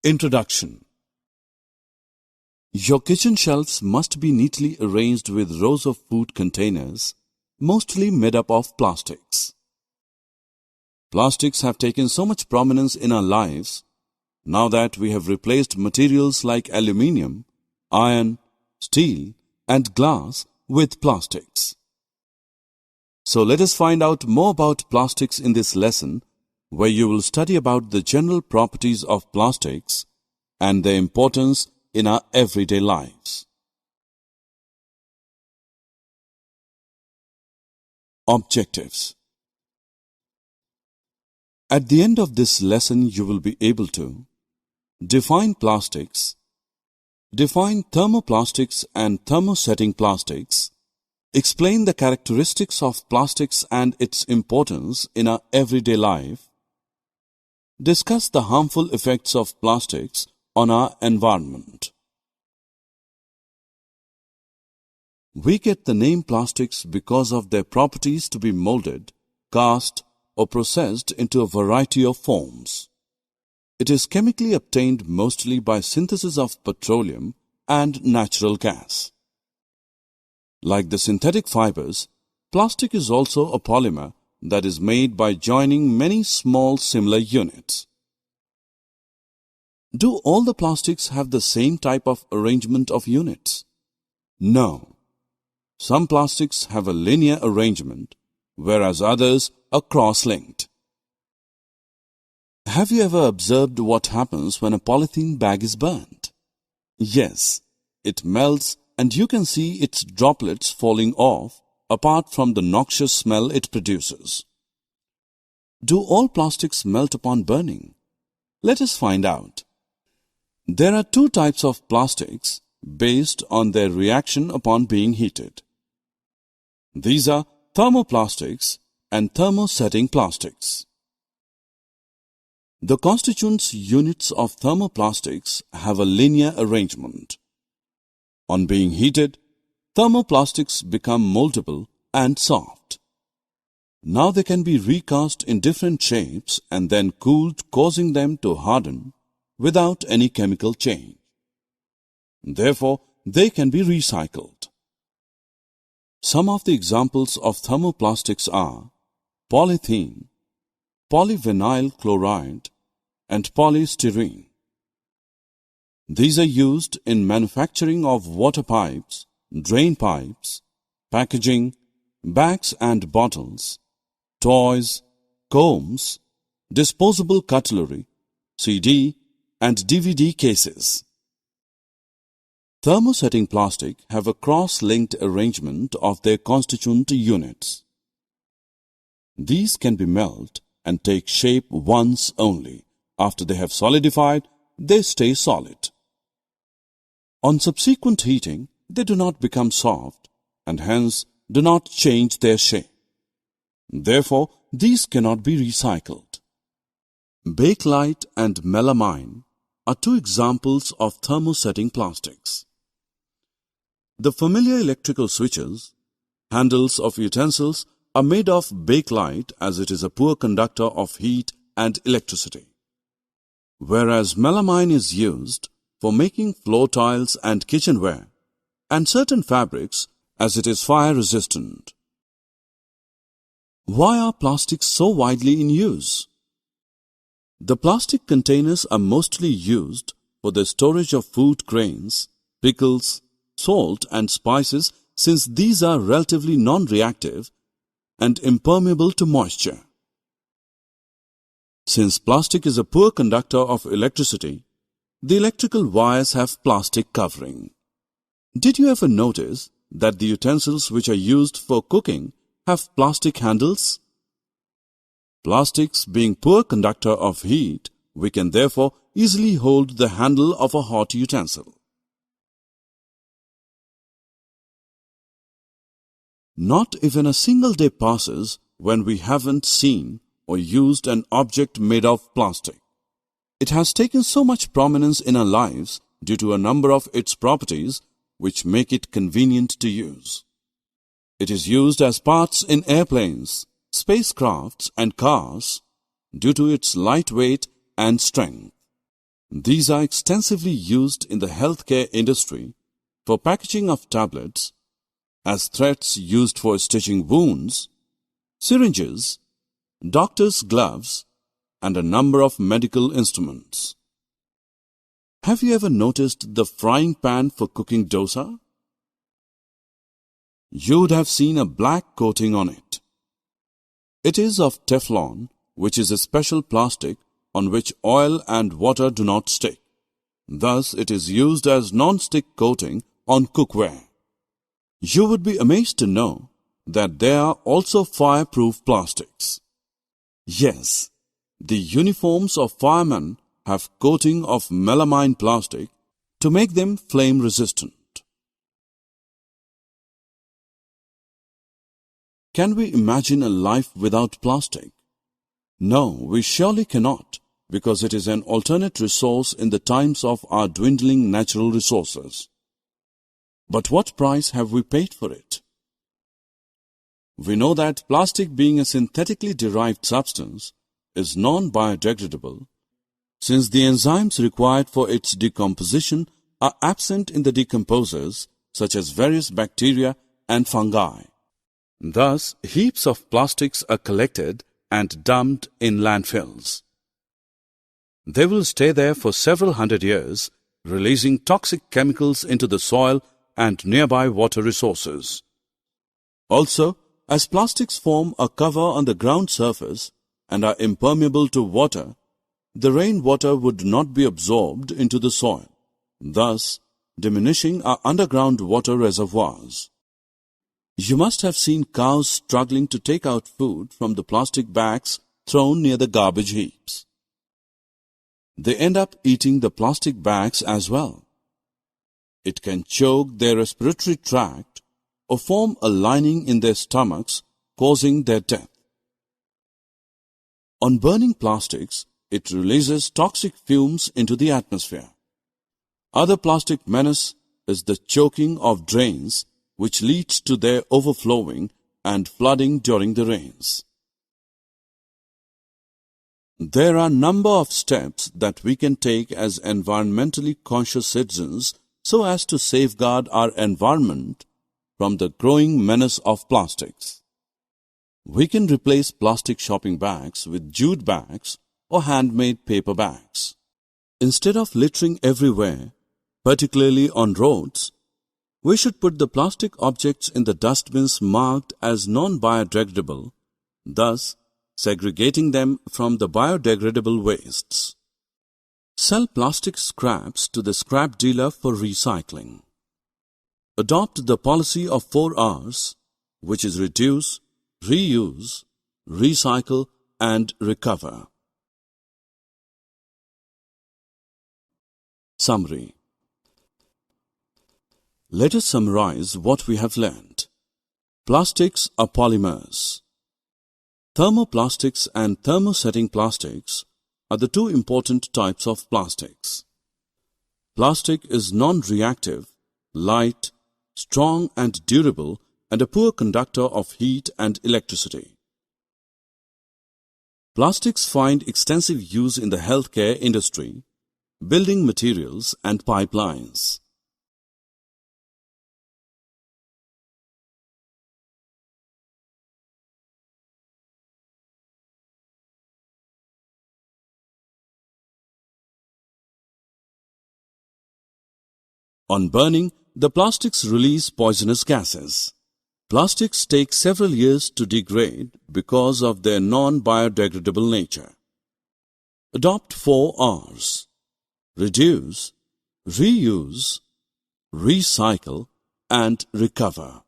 Introduction. Your kitchen shelves must be neatly arranged with rows of food containers, mostly made up of plastics. Plastics have taken so much prominence in our lives now that we have replaced materials like aluminium, iron, steel, and glass with plastics. So let us find out more about plastics in this lesson, where you will study about the general properties of plastics and their importance in our everyday lives. Objectives. At the end of this lesson, you will be able to define plastics, define thermoplastics and thermosetting plastics, explain the characteristics of plastics and its importance in our everyday life, discuss the harmful effects of plastics on our environment. We get the name plastics because of their properties to be molded, cast, or processed into a variety of forms. It is chemically obtained mostly by synthesis of petroleum and natural gas. Like the synthetic fibers, plastic is also a polymer that is made by joining many small similar units. Do all the plastics have the same type of arrangement of units? No. Some plastics have a linear arrangement, whereas others are cross-linked. Have you ever observed what happens when a polythene bag is burnt? Yes, it melts and you can see its droplets falling off apart from the noxious smell it produces. Do all plastics melt upon burning? Let us find out. There are two types of plastics based on their reaction upon being heated. These are thermoplastics and thermosetting plastics. The constituent units of thermoplastics have a linear arrangement. On being heated, thermoplastics become moldable and soft. Now they can be recast in different shapes and then cooled, causing them to harden without any chemical change. Therefore, they can be recycled. Some of the examples of thermoplastics are polythene, polyvinyl chloride, and polystyrene. These are used in manufacturing of water pipes, drain pipes, packaging, bags and bottles, toys, combs, disposable cutlery, CD and DVD cases. Thermosetting plastic have a cross-linked arrangement of their constituent units. These can be melted and take shape once only. After they have solidified, they stay solid. On subsequent heating, they do not become soft and hence do not change their shape. Therefore, these cannot be recycled. Bakelite and melamine are two examples of thermosetting plastics. The familiar electrical switches, handles of utensils are made of bakelite as it is a poor conductor of heat and electricity, whereas melamine is used for making floor tiles and kitchenware and certain fabrics as it is fire resistant. Why are plastics so widely in use? The plastic containers are mostly used for the storage of food grains, pickles, salt and spices, since these are relatively non-reactive and impermeable to moisture. Since plastic is a poor conductor of electricity, the electrical wires have plastic covering. Did you ever notice that the utensils which are used for cooking have plastic handles? Plastics being poor conductor of heat, we can therefore easily hold the handle of a hot utensil. Not even a single day passes when we haven't seen or used an object made of plastic. It has taken so much prominence in our lives due to a number of its properties which make it convenient to use. It is used as parts in airplanes, spacecrafts and cars due to its light weight and strength. These are extensively used in the healthcare industry for packaging of tablets, as threads used for stitching wounds, syringes, doctor's gloves, and a number of medical instruments. Have you ever noticed the frying pan for cooking dosa? You would have seen a black coating on it. It is of Teflon, which is a special plastic on which oil and water do not stick. Thus, it is used as non-stick coating on cookware. You would be amazed to know that there are also fireproof plastics. Yes, the uniforms of firemen have coating of melamine plastic to make them flame resistant. Can we imagine a life without plastic? No, we surely cannot, because it is an alternate resource in the times of our dwindling natural resources. But what price have we paid for it? We know that plastic, being a synthetically derived substance, is non-biodegradable, since the enzymes required for its decomposition are absent in the decomposers such as various bacteria and fungi. Thus, heaps of plastics are collected and dumped in landfills. They will stay there for several hundred years, releasing toxic chemicals into the soil and nearby water resources. Also, as plastics form a cover on the ground surface and are impermeable to water, the rainwater would not be absorbed into the soil, thus diminishing our underground water reservoirs. You must have seen cows struggling to take out food from the plastic bags thrown near the garbage heaps. They end up eating the plastic bags as well. It can choke their respiratory tract or form a lining in their stomachs, causing their death. On burning plastics, it releases toxic fumes into the atmosphere. Other plastic menace is the choking of drains, which leads to their overflowing and flooding during the rains. There are a number of steps that we can take as environmentally conscious citizens so as to safeguard our environment from the growing menace of plastics. We can replace plastic shopping bags with jute bags or handmade paper bags. Instead of littering everywhere, particularly on roads, we should put the plastic objects in the dustbins marked as non-biodegradable, thus segregating them from the biodegradable wastes. Sell plastic scraps to the scrap dealer for recycling. Adopt the policy of 4 R's, which is reduce, reuse, recycle, and recover. Summary. Let us summarize what we have learned. Plastics are polymers. Thermoplastics and thermosetting plastics are the 2 important types of plastics. Plastic is non-reactive, light, strong and durable, and a poor conductor of heat and electricity. Plastics find extensive use in the healthcare industry, building materials, and pipelines. On burning, the plastics release poisonous gases. Plastics take several years to degrade because of their non-biodegradable nature. Adopt 4 R's. Reduce, reuse, recycle, and recover.